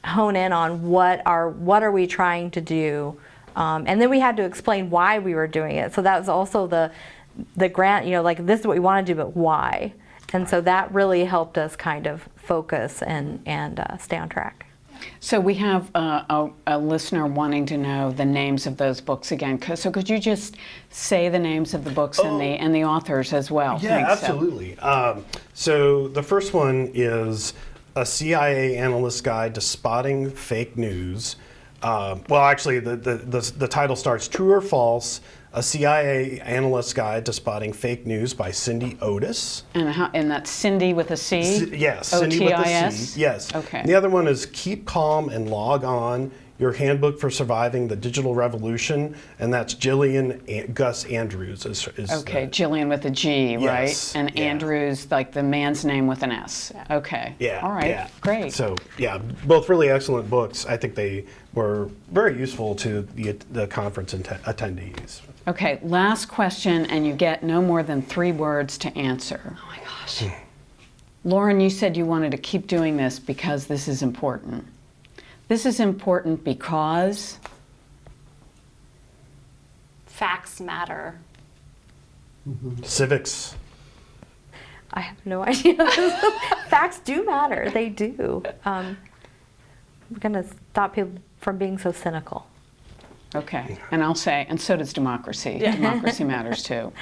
D: hone in on what are we trying to do. And then we had to explain why we were doing it. So that was also the grant, like this is what we want to do, but why? And so that really helped us kind of focus and stay on track.
A: So we have a listener wanting to know the names of those books again. So could you just say the names of the books and the authors as well?
C: Yeah,
A: Thanks, Seth.
C: absolutely. So the first one is A CIA Analyst's Guide to Spotting Fake News. Actually, the title starts True or False, A CIA Analyst's Guide to Spotting Fake News by Cindy Otis.
A: And that's Cindy with a C?
C: Yes, Cindy with a
A: O-T-I-S?
C: C. Yes.
A: Okay.
C: And the other one is Keep Calm and Log On, Your Handbook for Surviving the Digital Revolution, and that's Jillian Gus Andrews.
A: Okay, Jillian with a G,
C: Yes,
A: right? And
C: yeah.
A: Andrews, like the man's name with an S. Okay.
C: Yeah.
A: All right,
C: yeah.
A: great.
C: So, yeah, both really excellent books. I think they were very useful to the conference attendees.
A: Okay, last question, and you get no more than 3 words to answer.
B: Oh my gosh.
A: Lauren, you said you wanted to keep doing this because this is important. This is important because
B: Facts matter.
C: Civics.
D: I have no idea. Facts do matter. They do. We're going to stop people from being so cynical.
A: Okay, and I'll say, and so does democracy. Democracy matters too.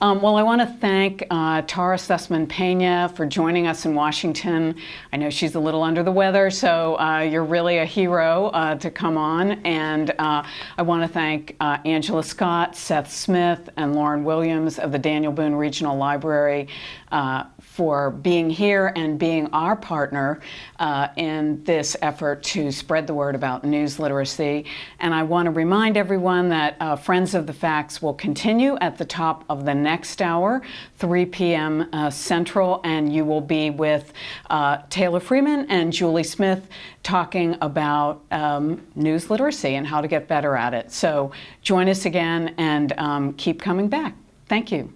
A: Well, I want to thank Tara Susman-Peña for joining us in Washington. I know she's a little under the weather, so you're really a hero to come on. And I want to thank Angela Scott, Seth Smith, and Lauren Williams of the Daniel Boone Regional Library for being here and being our partner in this effort to spread the word about news literacy. And I want to remind everyone that Friends of the Facts will continue at the top of the next hour, 3 p.m. Central, and you will be with Taylor Freeman and Julie Smith talking about news literacy and how to get better at it. So join us again and keep coming back. Thank you.